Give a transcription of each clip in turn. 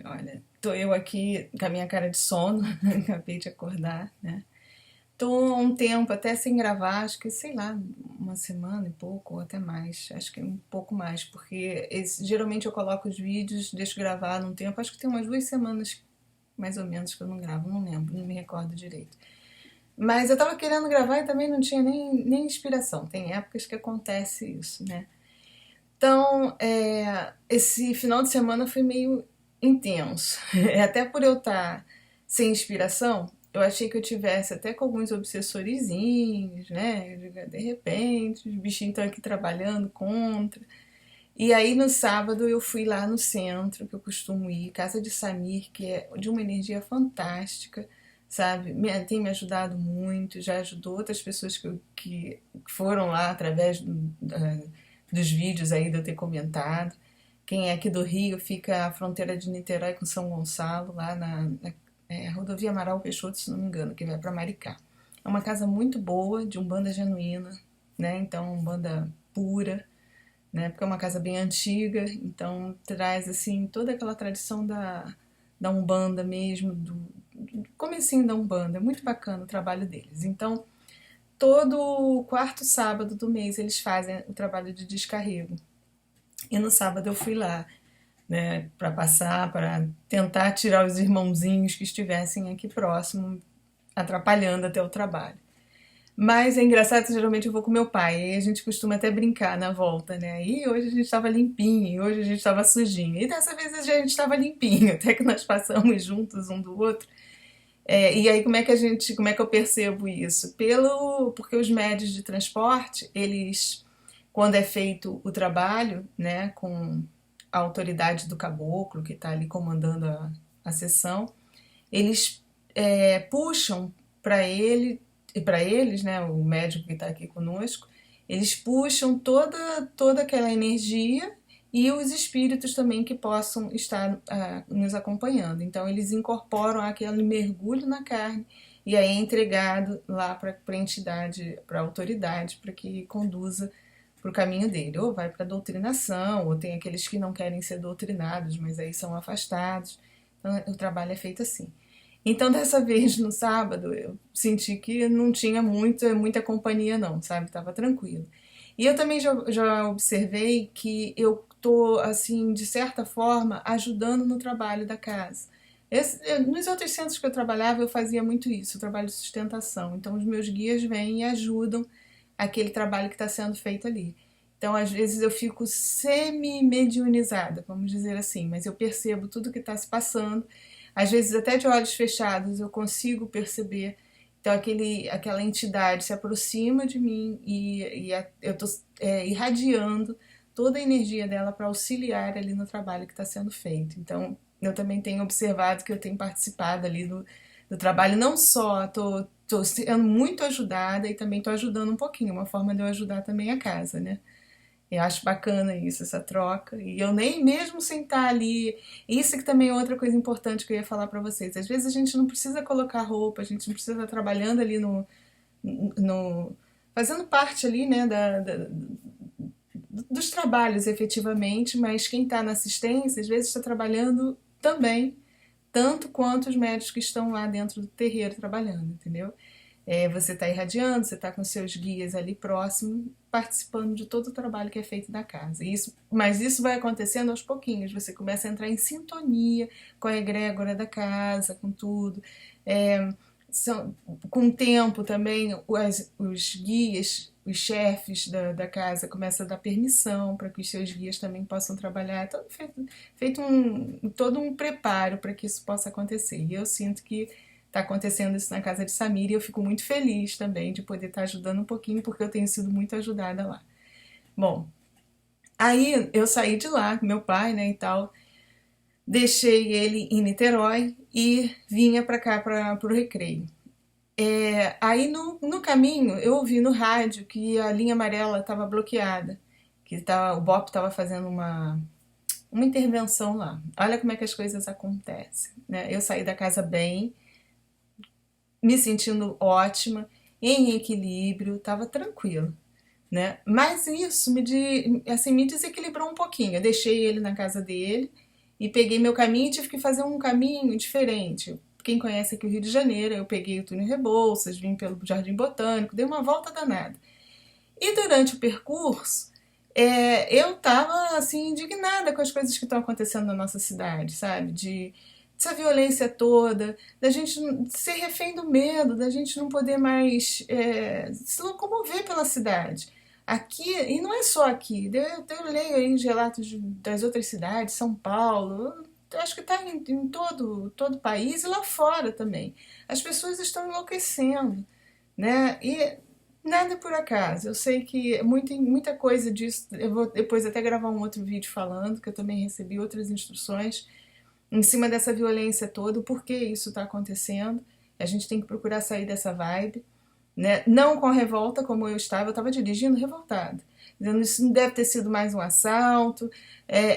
Olha, tô eu aqui com a minha cara de sono, acabei de acordar, né? Tô há um tempo até sem gravar, acho que, sei lá, uma semana e pouco, ou até mais, acho que um pouco mais, porque geralmente eu coloco os vídeos, deixo gravar num tempo, acho que tem umas 2 semanas, mais ou menos, que eu não gravo, não lembro, não me recordo direito. Mas eu tava querendo gravar e também não tinha nem inspiração, tem épocas que acontece isso, né? Então, esse final de semana foi meio intenso. Até por eu estar sem inspiração, eu achei que eu tivesse até com alguns obsessorizinhos, né? De repente, os bichinhos estão aqui trabalhando contra. E aí no sábado eu fui lá no centro, que eu costumo ir, Casa de Samir, que é de uma energia fantástica, sabe? Tem me ajudado muito, já ajudou outras pessoas que foram lá através dos vídeos aí de eu ter comentado. Quem é aqui do Rio fica a fronteira de Niterói com São Gonçalo, lá na rodovia Amaral Peixoto, se não me engano, que vai para Maricá. É uma casa muito boa, de umbanda genuína, né? Então, umbanda pura, né? Porque é uma casa bem antiga, então traz assim toda aquela tradição da Umbanda mesmo, do comecinho da Umbanda. É muito bacana o trabalho deles. Então, todo quarto sábado do mês eles fazem o trabalho de descarrego. E no sábado eu fui lá, né, para passar, para tentar tirar os irmãozinhos que estivessem aqui próximo, atrapalhando até o trabalho. Mas é engraçado que geralmente eu vou com meu pai, e a gente costuma até brincar na volta, né? E hoje a gente estava limpinho, e hoje a gente estava sujinho. E dessa vez a gente estava limpinho, até que nós passamos juntos um do outro. E aí como é que eu percebo isso? Porque os médios de transporte, eles, quando é feito o trabalho, né, com a autoridade do caboclo que está ali comandando a sessão, eles puxam para ele e para eles, né, o médico que está aqui conosco, eles puxam toda aquela energia e os espíritos também que possam estar nos acompanhando. Então eles incorporam aquele mergulho na carne e aí é entregado lá para a entidade, para a autoridade, para que conduza para o caminho dele. Ou vai para a doutrinação, ou tem aqueles que não querem ser doutrinados, mas aí são afastados. Então o trabalho é feito assim. Então, dessa vez, no sábado, eu senti que não tinha muita companhia, não, sabe? Tava tranquilo. E eu também já observei que eu tô, assim, de certa forma, ajudando no trabalho da casa. Nos outros centros que eu trabalhava, eu fazia muito isso, o trabalho de sustentação. Então, os meus guias vêm e ajudam aquele trabalho que está sendo feito ali. Então, às vezes, eu fico semi-mediunizada, vamos dizer assim, mas eu percebo tudo que está se passando. Às vezes, até de olhos fechados, eu consigo perceber. Então, aquela entidade se aproxima de mim e eu estou irradiando toda a energia dela para auxiliar ali no trabalho que está sendo feito. Então, eu também tenho observado que eu tenho participado ali do trabalho. Não só estou sendo muito ajudada e também estou ajudando um pouquinho. Uma forma de eu ajudar também a casa, né? Eu acho bacana isso, essa troca. E eu nem mesmo sentar ali. Isso que também é outra coisa importante que eu ia falar pra vocês. Às vezes a gente não precisa colocar roupa, a gente não precisa estar trabalhando ali no fazendo parte ali, né, dos trabalhos efetivamente, mas quem está na assistência às vezes está trabalhando também, tanto quanto os médicos que estão lá dentro do terreiro trabalhando, entendeu? Você está irradiando, você está com seus guias ali próximo, participando de todo o trabalho que é feito da casa. Mas isso vai acontecendo aos pouquinhos. Você começa a entrar em sintonia com a egrégora da casa, com tudo. É, com o tempo também, os guias, os chefes da casa começam a dar permissão para que os seus guias também possam trabalhar. É todo feito todo um preparo para que isso possa acontecer. E eu sinto que está acontecendo isso na casa de Samir e eu fico muito feliz também de poder estar ajudando um pouquinho, porque eu tenho sido muito ajudada lá. Bom, aí eu saí de lá com meu pai, né, e tal, deixei ele em Niterói e vinha para cá, para o Recreio. Aí no caminho eu ouvi no rádio que a linha amarela estava bloqueada, o BOP estava fazendo uma intervenção lá. Olha como é que as coisas acontecem, né? Eu saí da casa bem, me sentindo ótima, em equilíbrio, estava tranquilo, né? Mas isso me desequilibrou um pouquinho. Eu deixei ele na casa dele e peguei meu caminho e tive que fazer um caminho diferente. Quem conhece aqui o Rio de Janeiro, eu peguei o túnel Rebouças, vim pelo Jardim Botânico, dei uma volta danada. E durante o percurso, eu estava assim indignada com as coisas que estão acontecendo na nossa cidade, sabe? Dessa violência toda, da gente ser refém do medo, da gente não poder mais se locomover pela cidade. Aqui, e não é só aqui, eu leio aí os relatos das outras cidades, São Paulo, eu acho que está em todo o país e lá fora também. As pessoas estão enlouquecendo, né? E nada é por acaso. Eu sei que muita coisa disso. Eu vou depois até gravar um outro vídeo falando, que eu também recebi outras instruções em cima dessa violência toda, o porquê isso está acontecendo. A gente tem que procurar sair dessa vibe, né? Não com a revolta como eu estava dirigindo revoltada, dizendo isso não deve ter sido mais um assalto,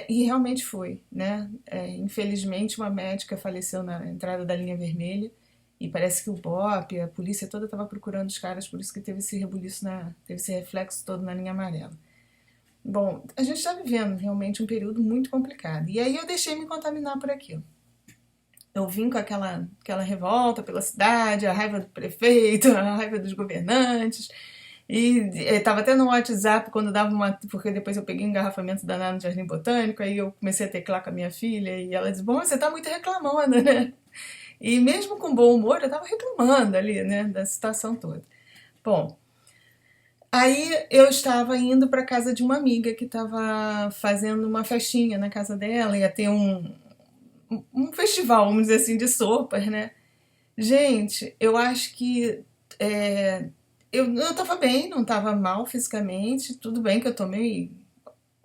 e realmente foi, né? Infelizmente uma médica faleceu na entrada da linha vermelha e parece que o BOP, a polícia toda estava procurando os caras, por isso que teve esse rebuliço, teve esse reflexo todo na linha amarela. Bom, a gente está vivendo realmente um período muito complicado. E aí eu deixei me contaminar por aquilo. Eu vim com aquela revolta pela cidade, a raiva do prefeito, a raiva dos governantes. E estava até no WhatsApp quando dava uma. Porque depois eu peguei um engarrafamento danado no Jardim Botânico, aí eu comecei a teclar com a minha filha e ela disse: Bom, você está muito reclamando, né? E mesmo com bom humor, eu estava reclamando ali, né, da situação toda. Bom, aí eu estava indo para casa de uma amiga que estava fazendo uma festinha na casa dela, ia ter um festival, vamos dizer assim, de sopas, né? Gente, eu acho que eu estava bem, não estava mal fisicamente, tudo bem que eu tomei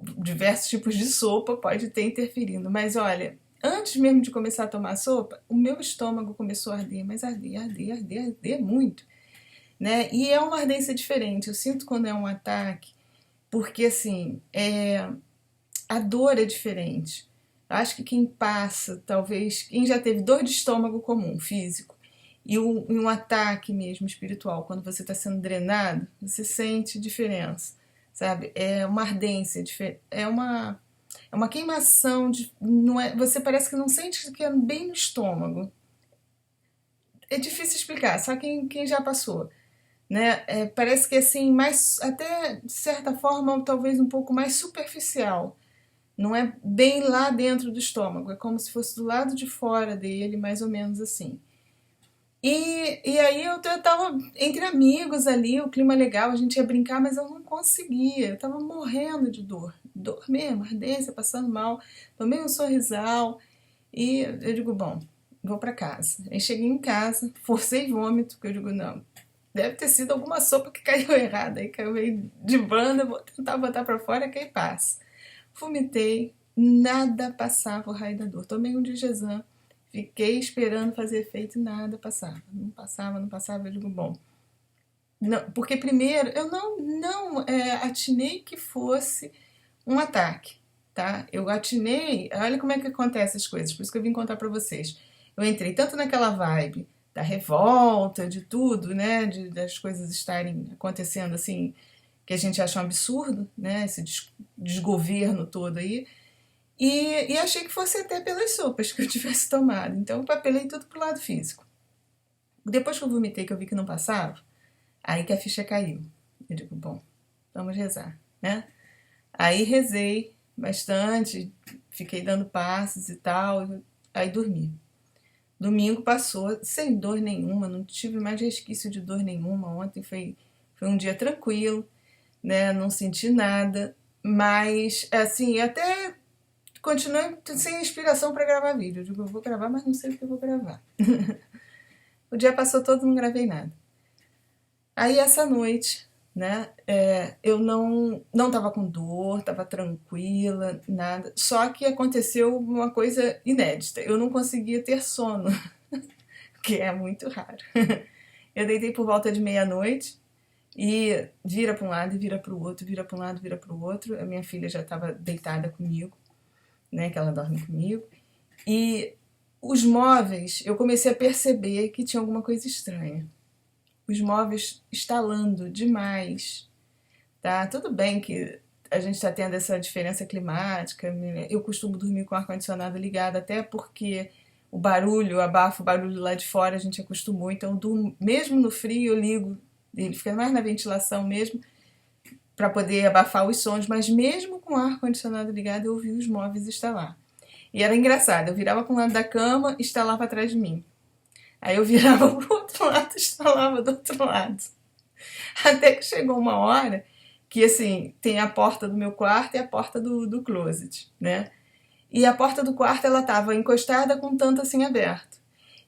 diversos tipos de sopa, pode ter interferindo, mas olha, antes mesmo de começar a tomar sopa, o meu estômago começou a arder, mas arder muito, né? E é uma ardência diferente, eu sinto quando é um ataque, porque assim, a dor é diferente. Eu acho que quem passa, talvez, quem já teve dor de estômago comum, físico, e um ataque mesmo espiritual, quando você está sendo drenado, você sente diferença, sabe? É uma ardência, é uma queimação, não é, você parece que não sente que é bem no estômago. É difícil explicar, só quem já passou. Né? Parece que assim, mais, até de certa forma, talvez um pouco mais superficial. Não é bem lá dentro do estômago, é como se fosse do lado de fora dele, mais ou menos assim. E aí eu tava entre amigos ali, o clima legal, a gente ia brincar, mas eu não conseguia. Eu tava morrendo de dor. Dor mesmo, ardência, passando mal. Tomei um sorrisal e eu digo, bom, vou pra casa. Aí cheguei em casa, forcei vômito, porque eu digo, não, deve ter sido alguma sopa que caiu errada. Aí caiu meio de banda, vou tentar botar pra fora que aí passa. Vomitei, nada passava o raio da dor. Tomei um Digesan, fiquei esperando fazer efeito e nada passava. Não passava, não passava. Eu digo, bom. Não, porque primeiro eu não atinei que fosse um ataque, tá? Eu atinei. Olha como é que acontece as coisas, por isso que eu vim contar pra vocês. Eu entrei tanto naquela vibe da revolta, de tudo, né? Das coisas estarem acontecendo assim, que a gente acha um absurdo, né? Esse desgoverno todo aí. E achei que fosse até pelas sopas que eu tivesse tomado. Então eu papelei tudo pro lado físico. Depois que eu vomitei, que eu vi que não passava, aí que a ficha caiu. Eu digo, bom, vamos rezar, né? Aí rezei bastante, fiquei dando passos e tal, aí dormi. Domingo passou sem dor nenhuma, não tive mais resquício de dor nenhuma. Ontem foi um dia tranquilo, né? Não senti nada, mas assim, até continuei sem inspiração para gravar vídeo. Eu digo, eu vou gravar, mas não sei o que eu vou gravar. O dia passou todo, não gravei nada. Aí essa noite, né, eu não tava com dor, tava tranquila, nada. Só que aconteceu uma coisa inédita. Eu não conseguia ter sono, que é muito raro. Eu deitei por volta de meia-noite e vira para um lado e vira para o outro, vira para um lado, vira para o outro. A minha filha já estava deitada comigo, né, que ela dorme comigo. E os móveis, eu comecei a perceber que tinha alguma coisa estranha. Os móveis estalando demais, tá? Tudo bem que a gente está tendo essa diferença climática. Eu costumo dormir com o ar-condicionado ligado, até porque o barulho, abafa o barulho lá de fora, a gente acostumou. Então, eu durmo, mesmo no frio, eu ligo, ele fica mais na ventilação mesmo, para poder abafar os sons, mas mesmo com o ar-condicionado ligado, eu ouvi os móveis instalar. E era engraçado, eu virava para um lado da cama, instalava atrás de mim. Aí eu virava para o outro lado, instalava do outro lado. Até que chegou uma hora que, assim, tem a porta do meu quarto e a porta do closet, né? E a porta do quarto, ela estava encostada com o tanto assim aberto.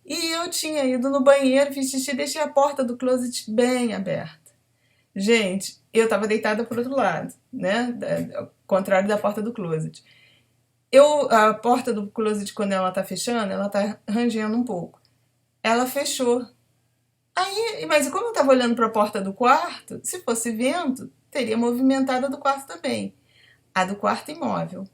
E eu tinha ido no banheiro, fiz xixi e deixei a porta do closet bem aberta. Gente, eu estava deitada pro outro lado, né? Ao contrário da porta do closet. A porta do closet, quando ela tá fechando, ela tá rangendo um pouco. Ela fechou. Aí, mas como eu estava olhando para a porta do quarto, se fosse vento, teria movimentado a do quarto também. A do quarto imóvel.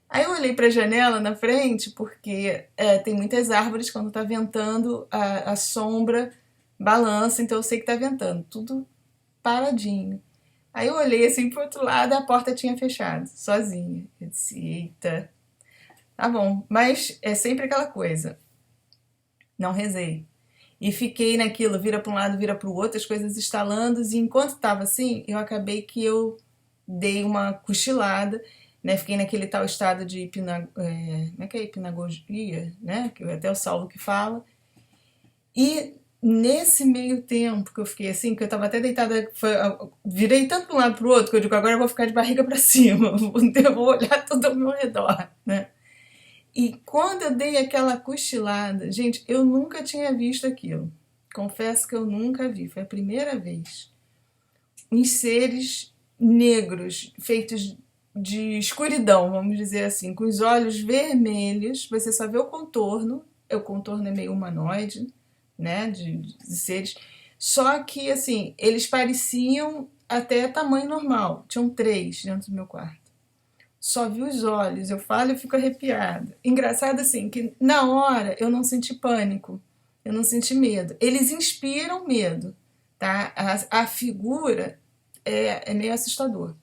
Aí eu olhei para a janela na frente, porque tem muitas árvores, quando está ventando, a sombra balança, então eu sei que está ventando. Tudo paradinho. Aí eu olhei assim pro outro lado, a porta tinha fechado, sozinha. Eu disse, eita, tá bom. Mas é sempre aquela coisa. Não rezei. E fiquei naquilo, vira para um lado, vira para o outro, as coisas estalando. E enquanto estava assim, eu acabei que eu dei uma cochilada, né? Fiquei naquele tal estado de como é que é? Hipnagogia, né? Que até o Saulo que fala. E nesse meio tempo que eu fiquei assim, que eu estava até deitada, virei tanto para um lado para o outro, que eu digo, agora eu vou ficar de barriga para cima, eu vou olhar tudo ao meu redor, né? E quando eu dei aquela cochilada, gente, eu nunca tinha visto aquilo. Confesso que eu nunca vi, foi a primeira vez. Uns seres negros, feitos de escuridão, vamos dizer assim, com os olhos vermelhos, você só vê o contorno é meio humanoide, né, de seres. Só que, assim, eles pareciam até tamanho normal. Tinham 3 dentro do meu quarto. Só vi os olhos, eu falo e fico arrepiada. Engraçado assim, que na hora eu não senti pânico, eu não senti medo. Eles inspiram medo, tá? A figura é meio assustador,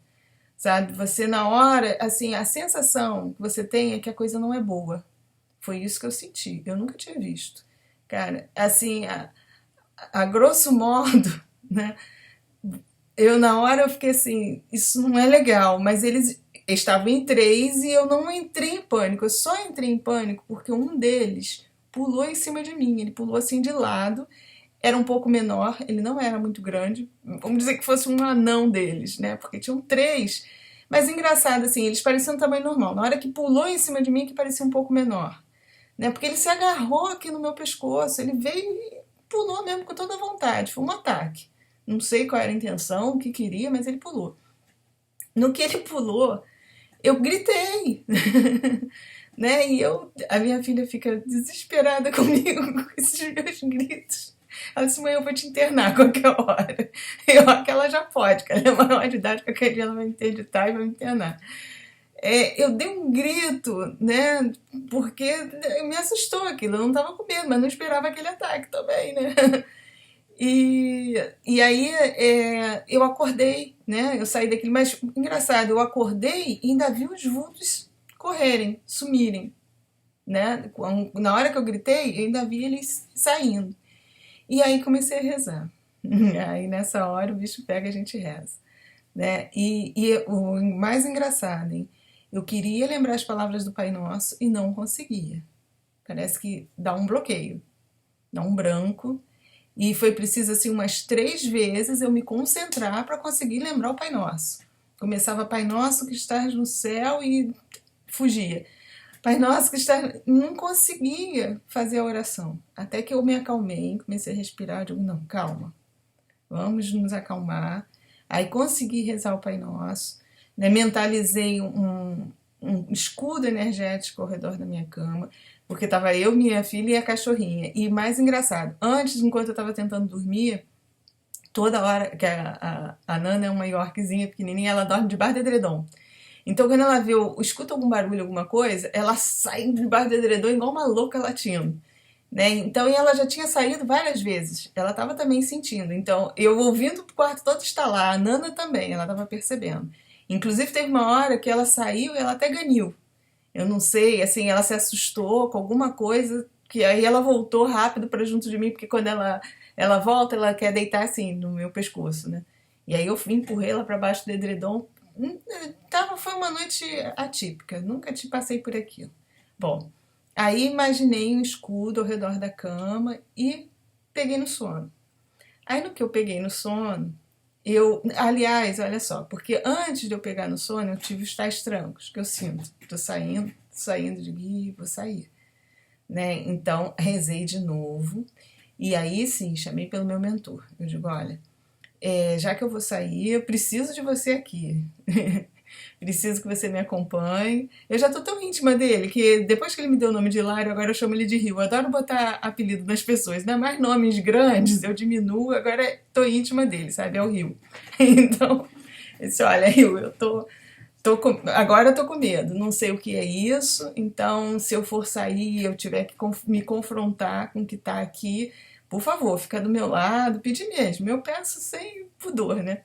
sabe? Você na hora, assim, a sensação que você tem é que a coisa não é boa. Foi isso que eu senti, eu nunca tinha visto. Cara, assim, a grosso modo, né? Eu na hora eu fiquei assim, isso não é legal, mas eles estavam em 3 e eu não entrei em pânico, eu só entrei em pânico porque um deles pulou em cima de mim, ele pulou assim de lado, era um pouco menor, ele não era muito grande, vamos dizer que fosse um anão deles, né? Porque tinham 3, mas engraçado assim, eles pareciam um tamanho normal, na hora que pulou em cima de mim que parecia um pouco menor, né? Porque ele se agarrou aqui no meu pescoço, ele veio e pulou mesmo com toda a vontade, foi um ataque. Não sei qual era a intenção, o que queria, mas ele pulou. No que ele pulou, eu gritei, né? E a minha filha fica desesperada comigo com esses meus gritos. Ela disse, mãe, eu vou te internar a qualquer hora. Que ela já pode, que ela é maior de idade, qualquer dia ela vai me interditar e vai me internar. Eu dei um grito, né? Porque me assustou aquilo. Eu não estava com medo, mas não esperava aquele ataque também, né? E aí eu acordei, né? Eu saí daquele. Mas engraçado, eu acordei e ainda vi os vultos correrem, sumirem, né? Na hora que eu gritei, eu ainda vi eles saindo. E aí comecei a rezar. Aí nessa hora o bicho pega e a gente reza, né? E o mais engraçado, hein? Eu queria lembrar as palavras do Pai Nosso e não conseguia. Parece que dá um bloqueio, dá um branco. E foi preciso, assim, umas 3 vezes eu me concentrar para conseguir lembrar o Pai Nosso. Começava Pai Nosso que estás no céu e fugia. Pai Nosso que estás... Não conseguia fazer a oração. Até que eu me acalmei, comecei a respirar. Eu digo, não, calma. Vamos nos acalmar. Aí consegui rezar o Pai Nosso. Né? Mentalizei um escudo energético ao redor da minha cama. Porque tava eu, minha filha e a cachorrinha. E mais engraçado, antes, enquanto eu tava tentando dormir, toda hora, que a Nana é uma Yorkzinha pequenininha, ela dorme debaixo do edredom. Então, quando ela vê, escuta algum barulho, alguma coisa, ela sai debaixo do edredom igual uma louca latindo. Né? Então, e ela já tinha saído várias vezes. Ela estava também sentindo. Então, eu ouvindo o quarto todo estalar, a Nana também, ela estava percebendo. Inclusive teve uma hora que ela saiu e ela até ganhou. Eu não sei, assim, ela se assustou com alguma coisa, que aí ela voltou rápido para junto de mim, porque quando ela volta, ela quer deitar assim no meu pescoço, né? E aí eu empurrei ela para baixo do edredom. Foi uma noite atípica, nunca te passei por aquilo. Bom, aí imaginei um escudo ao redor da cama e peguei no sono. Aí no que eu peguei no sono, aliás, olha só, porque antes de eu pegar no sono, eu tive os tais trancos que eu sinto. Tô saindo de guia, vou sair, né? Então, rezei de novo. E aí sim, chamei pelo meu mentor. Eu digo, olha, já que eu vou sair, eu preciso de você aqui. Preciso que você me acompanhe. Eu já tô tão íntima dele que depois que ele me deu o nome de Hilário, agora eu chamo ele de Rio. Eu adoro botar apelido nas pessoas, ainda mais nomes grandes, eu diminuo, agora tô íntima dele, sabe? É o Rio. Então, eu disse, olha, Rio, agora eu tô com medo, não sei o que é isso, então se eu for sair e eu tiver que me confrontar com o que tá aqui, por favor, fica do meu lado, pedir mesmo. Eu peço sem pudor, né?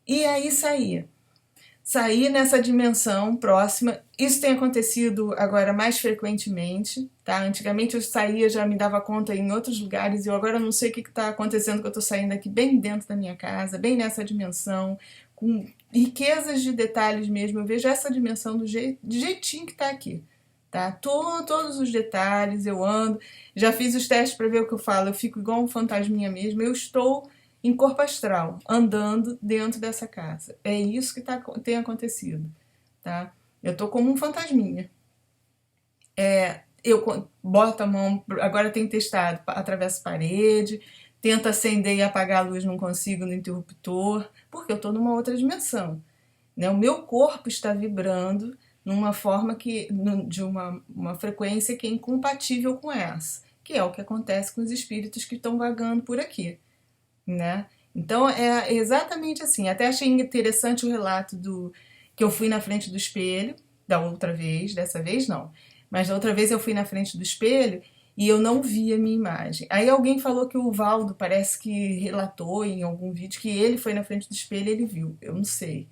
E aí sair nessa dimensão próxima. Isso tem acontecido agora mais frequentemente, tá? Antigamente eu saía, já me dava conta em outros lugares, e eu agora não sei o que está acontecendo, que eu estou saindo aqui bem dentro da minha casa, bem nessa dimensão, com riquezas de detalhes mesmo. Eu vejo essa dimensão do jeitinho que está aqui. Tá? Todos os detalhes, eu ando, já fiz os testes para ver o que eu falo, eu fico igual um fantasminha mesmo, eu estou em corpo astral, andando dentro dessa casa. É isso que tem acontecido, tá? Eu tô como um fantasminha. Eu boto a mão, agora tem testado, atravesso parede, tento acender e apagar a luz, não consigo no interruptor, porque eu tô numa outra dimensão, né? O meu corpo está vibrando numa forma de uma frequência que é incompatível com essa, que é o que acontece com os espíritos que estão vagando por aqui, né? Então é exatamente assim. Até achei interessante o relato do que eu fui na frente do espelho da outra vez, dessa vez não, mas da outra vez eu fui na frente do espelho e eu não vi a minha imagem. Aí alguém falou que o Valdo parece que relatou em algum vídeo que ele foi na frente do espelho e ele viu. Eu não sei,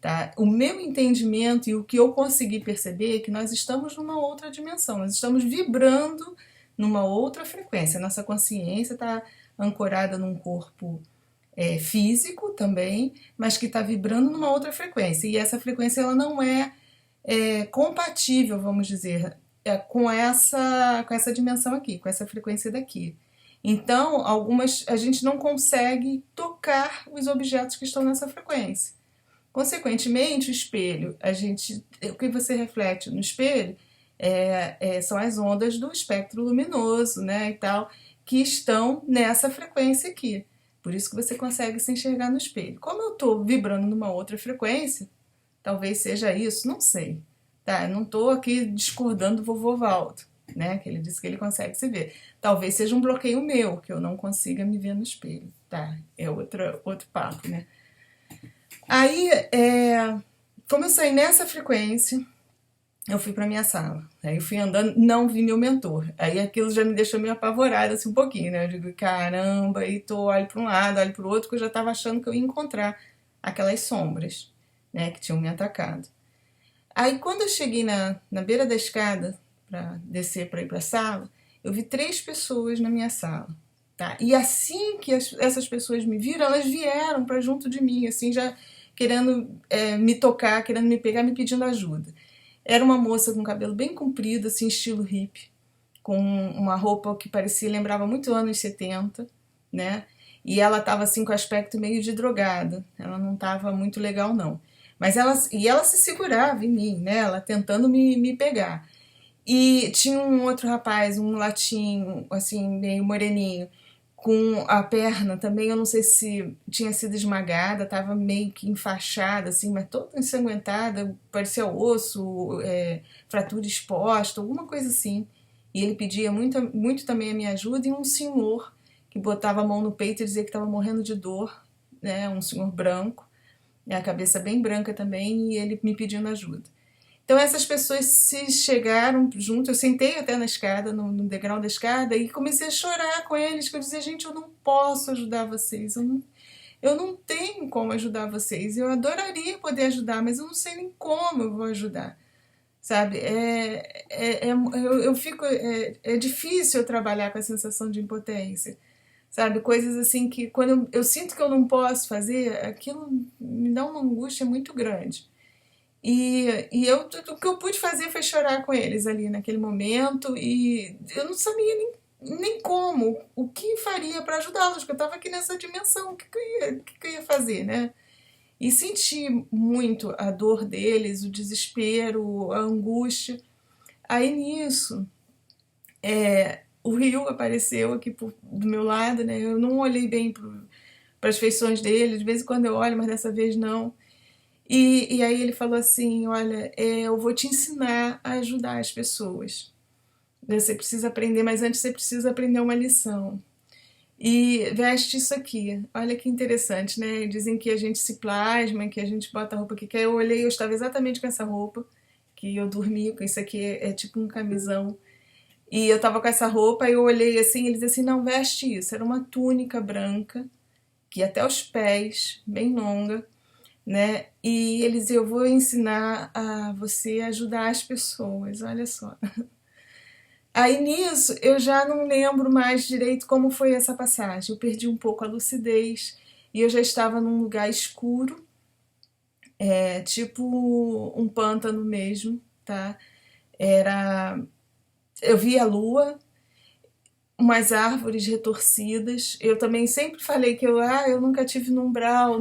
tá? O meu entendimento e o que eu consegui perceber é que nós estamos numa outra dimensão, nós estamos vibrando numa outra frequência. Nossa consciência está ancorada num corpo físico também, mas que está vibrando numa outra frequência. E essa frequência ela não é compatível, vamos dizer, com essa dimensão aqui, com essa frequência daqui. Então, a gente não consegue tocar os objetos que estão nessa frequência. Consequentemente, o espelho, o que você reflete no espelho são as ondas do espectro luminoso, né, e tal, que estão nessa frequência aqui. Por isso que você consegue se enxergar no espelho. Como eu estou vibrando numa outra frequência, talvez seja isso, não sei. Tá? Eu não estou aqui discordando do vovô Valdo, né? Que ele disse que ele consegue se ver. Talvez seja um bloqueio meu, que eu não consiga me ver no espelho. Tá? É outro papo, né? Aí, como eu saí nessa frequência, eu fui pra minha sala. Aí eu fui andando, não vi meu mentor. Aí aquilo já me deixou meio apavorada assim um pouquinho, né? Eu digo, caramba, aí olho para um lado, olho para o outro, que eu já estava achando que eu ia encontrar aquelas sombras, né, que tinham me atacado. Aí quando eu cheguei na beira da escada para descer para ir para a sala, eu vi 3 pessoas na minha sala, tá? E assim que essas pessoas me viram, elas vieram para junto de mim, assim, já querendo me tocar, querendo me pegar, me pedindo ajuda. Era uma moça com cabelo bem comprido, assim, estilo hippie, com uma roupa que lembrava muito anos 70, né? E ela estava assim com aspecto meio de drogada. Ela não estava muito legal, não. Mas ela se segurava em mim, né? Ela tentando me pegar. E tinha um outro rapaz, um latim, assim, meio moreninho, com a perna também, eu não sei se tinha sido esmagada, estava meio que enfaixada, assim, mas toda ensanguentada, parecia osso, fratura exposta, alguma coisa assim. E ele pedia muito também a minha ajuda, e um senhor que botava a mão no peito e dizia que estava morrendo de dor, né? Um senhor branco, a cabeça bem branca também, e ele me pedindo ajuda. Então essas pessoas se chegaram junto, eu sentei até na escada, no degrau da escada, e comecei a chorar com eles, que eu dizia, gente, eu não posso ajudar vocês, eu não tenho como ajudar vocês. Eu adoraria poder ajudar, mas eu não sei nem como eu vou ajudar, sabe? Eu fico, é difícil eu trabalhar com a sensação de impotência, sabe? Coisas assim que quando eu sinto que eu não posso fazer, aquilo me dá uma angústia muito grande. O que eu pude fazer foi chorar com eles ali naquele momento e eu não sabia nem como, o que faria para ajudá-los, porque eu estava aqui nessa dimensão, o que eu ia fazer, né? E senti muito a dor deles, o desespero, a angústia. Aí nisso, o Rio apareceu aqui do meu lado, né? Eu não olhei bem para as feições dele, de vez em quando eu olho, mas dessa vez não. E aí ele falou assim: olha, eu vou te ensinar a ajudar as pessoas. Você precisa aprender, mas antes você precisa aprender uma lição. E veste isso aqui. Olha que interessante, né? Dizem que a gente se plasma, que a gente bota a roupa que quer. Eu olhei, eu estava exatamente com essa roupa, que eu dormi com isso aqui, é tipo um camisão. E eu tava com essa roupa, e eu olhei assim, eles assim, não, veste isso. Era uma túnica branca, que ia até os pés, bem longa, né? E eles, eu vou ensinar a você ajudar as pessoas, olha só. Aí nisso eu já não lembro mais direito como foi essa passagem. Eu perdi um pouco a lucidez e eu já estava num lugar escuro, tipo um pântano mesmo, tá? Era, eu vi a lua, umas árvores retorcidas. Eu também sempre falei que eu nunca tive num umbral,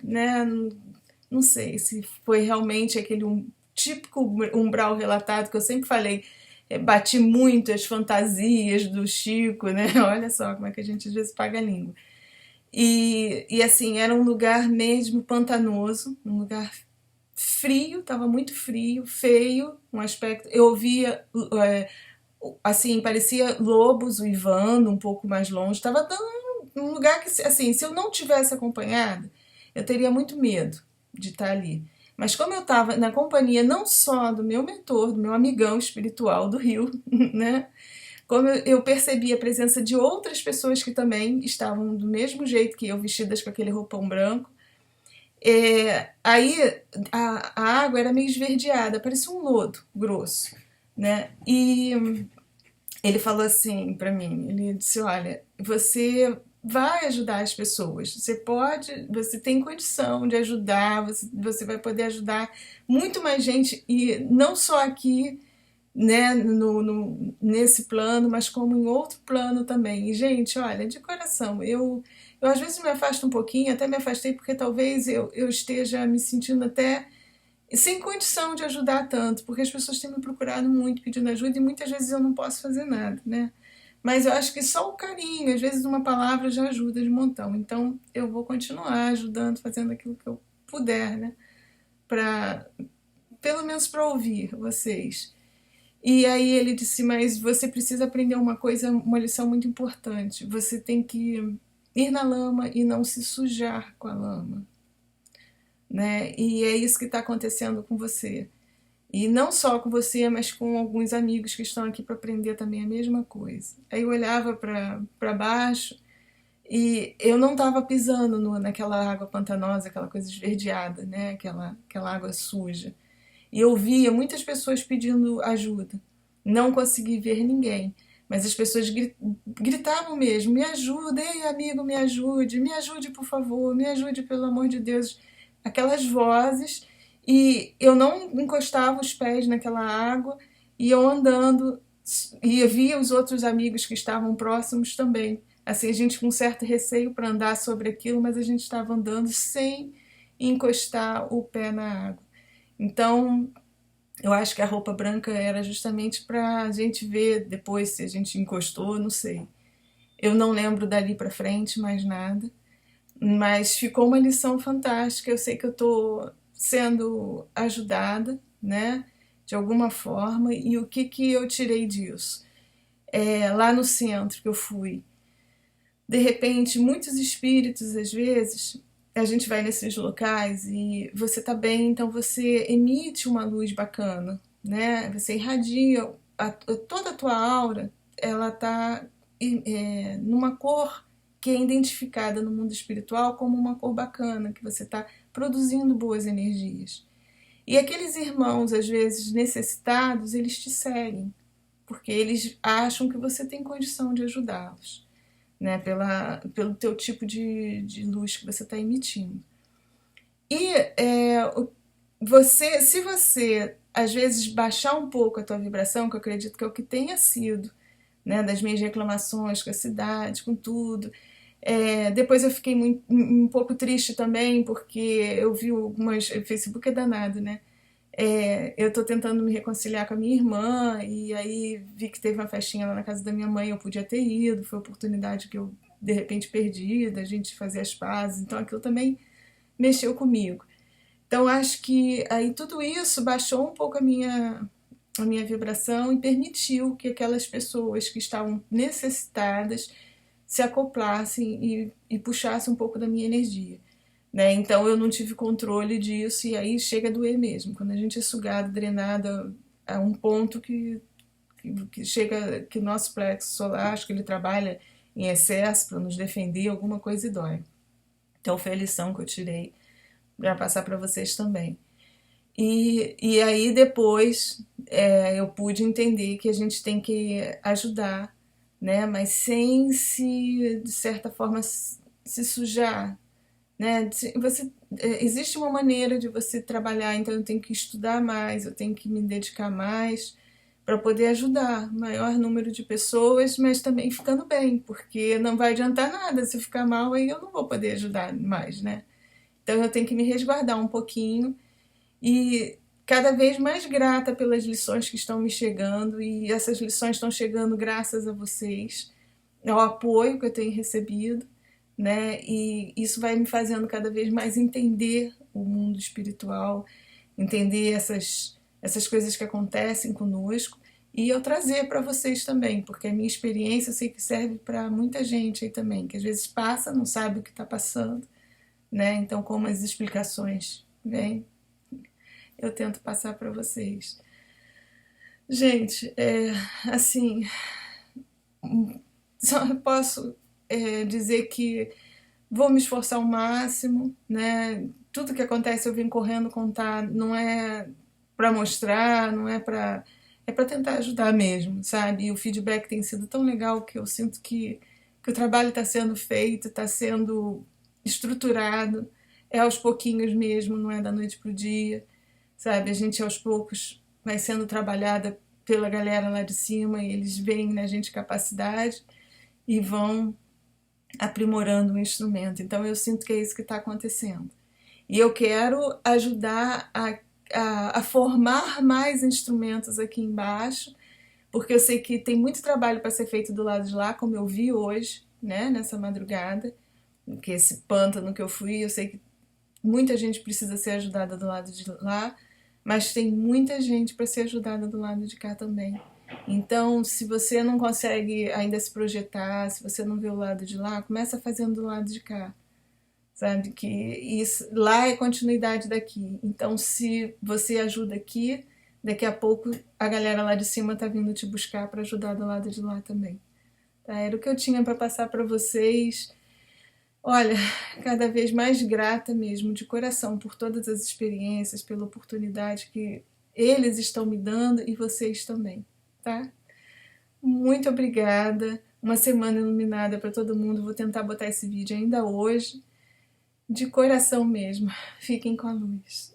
né? Não sei se foi realmente aquele típico umbral relatado que eu sempre falei. Bati muito as fantasias do Chico, né? Olha só como é que a gente às vezes paga a língua. E assim, era um lugar mesmo pantanoso, um lugar frio, estava muito frio, feio, um aspecto. Eu ouvia, assim, parecia lobos uivando um pouco mais longe. Estava dando um lugar que, assim, se eu não tivesse acompanhado, eu teria muito medo de estar ali. Mas como eu estava na companhia não só do meu mentor, do meu amigão espiritual do Rio, né? Como eu percebi a presença de outras pessoas que também estavam do mesmo jeito que eu, vestidas com aquele roupão branco. Aí a água era meio esverdeada, parecia um lodo grosso, né? E ele falou assim para mim, ele disse, olha, você vai ajudar as pessoas, você pode, você tem condição de ajudar, você vai poder ajudar muito mais gente, e não só aqui, né, nesse plano, mas como em outro plano também. E, gente, olha, de coração, eu às vezes me afasto um pouquinho, até me afastei porque talvez eu esteja me sentindo até sem condição de ajudar tanto, porque as pessoas têm me procurado muito pedindo ajuda e muitas vezes eu não posso fazer nada, né? Mas eu acho que só o carinho, às vezes uma palavra já ajuda de montão. Então eu vou continuar ajudando, fazendo aquilo que eu puder, né? Pra, pelo menos para ouvir vocês. E aí ele disse, mas você precisa aprender uma coisa, uma lição muito importante. Você tem que ir na lama e não se sujar com a lama, né? E é isso que está acontecendo com você. E não só com você, mas com alguns amigos que estão aqui para aprender também a mesma coisa. Aí eu olhava para baixo e eu não estava pisando naquela água pantanosa, aquela coisa esverdeada, né? Aquela água suja. E eu via muitas pessoas pedindo ajuda. Não consegui ver ninguém. Mas as pessoas gritavam mesmo: me ajuda, ei amigo, me ajude por favor, me ajude pelo amor de Deus. Aquelas vozes, e eu não encostava os pés naquela água, e eu andando, e eu via os outros amigos que estavam próximos também. Assim, a gente com certo receio para andar sobre aquilo, mas a gente estava andando sem encostar o pé na água. Então, eu acho que a roupa branca era justamente para a gente ver depois se a gente encostou, não sei. Eu não lembro dali para frente mais nada, mas ficou uma lição fantástica. Eu sei que eu estou sendo ajudada, né, de alguma forma. E o que que eu tirei disso? Lá no centro que eu fui, de repente, muitos espíritos, às vezes, a gente vai nesses locais e você tá bem, então você emite uma luz bacana, né? Você irradia toda a tua aura, ela tá numa cor que é identificada no mundo espiritual como uma cor bacana, que você está produzindo boas energias. E aqueles irmãos, às vezes necessitados, eles te seguem, porque eles acham que você tem condição de ajudá-los, né? Pelo teu tipo de luz que você está emitindo. E se você, às vezes, baixar um pouco a tua vibração, que eu acredito que é o que tenha sido, né, das minhas reclamações com a cidade, com tudo. Depois eu fiquei um pouco triste também, porque eu vi algumas... O Facebook é danado, né? Eu tô tentando me reconciliar com a minha irmã, e aí vi que teve uma festinha lá na casa da minha mãe, eu podia ter ido, foi a oportunidade que eu, de repente, perdi, da gente fazer as pazes, então aquilo também mexeu comigo. Então acho que aí tudo isso baixou um pouco a minha vibração e permitiu que aquelas pessoas que estavam necessitadas se acoplassem e puxassem um pouco da minha energia. Né? Então eu não tive controle disso e aí chega a doer mesmo. Quando a gente é sugado, drenado a um ponto que chega, que o nosso plexo solar, acho que ele trabalha em excesso para nos defender, alguma coisa e dói. Então foi a lição que eu tirei para passar para vocês também. E aí depois eu pude entender que a gente tem que ajudar, né? Mas sem se, de certa forma, se sujar, né? Existe uma maneira de você trabalhar, então eu tenho que estudar mais, eu tenho que me dedicar mais para poder ajudar o maior número de pessoas, mas também ficando bem, porque não vai adiantar nada se eu ficar mal, aí eu não vou poder ajudar mais, né? Então eu tenho que me resguardar um pouquinho e cada vez mais grata pelas lições que estão me chegando, e essas lições estão chegando graças a vocês, ao apoio que eu tenho recebido, né? E isso vai me fazendo cada vez mais entender o mundo espiritual, entender essas coisas que acontecem conosco, e eu trazer para vocês também, porque a minha experiência eu sei que serve para muita gente aí também, que às vezes passa, não sabe o que está passando, né? Então, como as explicações vêm, eu tento passar para vocês. Gente, assim, só posso dizer que vou me esforçar ao máximo, né? Tudo que acontece eu vim correndo contar, não é para mostrar, não é para... É para tentar ajudar mesmo, sabe? E o feedback tem sido tão legal que eu sinto que o trabalho está sendo feito, está sendo estruturado, é aos pouquinhos mesmo, não é da noite para o dia, sabe? A gente aos poucos vai sendo trabalhada pela galera lá de cima e eles veem na gente capacidade e vão aprimorando o instrumento. Então eu sinto que é isso que está acontecendo. E eu quero ajudar a formar mais instrumentos aqui embaixo, porque eu sei que tem muito trabalho para ser feito do lado de lá, como eu vi hoje, né, nessa madrugada, que esse pântano que eu fui, eu sei que muita gente precisa ser ajudada do lado de lá, mas tem muita gente para ser ajudada do lado de cá também. Então, se você não consegue ainda se projetar, se você não vê o lado de lá, começa fazendo do lado de cá, sabe? Que isso, lá é continuidade daqui. Então, se você ajuda aqui, daqui a pouco a galera lá de cima tá vindo te buscar para ajudar do lado de lá também. Tá? Era o que eu tinha para passar para vocês. Olha, cada vez mais grata mesmo, de coração, por todas as experiências, pela oportunidade que eles estão me dando e vocês também, tá? Muito obrigada. Uma semana iluminada para todo mundo. Vou tentar botar esse vídeo ainda hoje. De coração mesmo. Fiquem com a luz.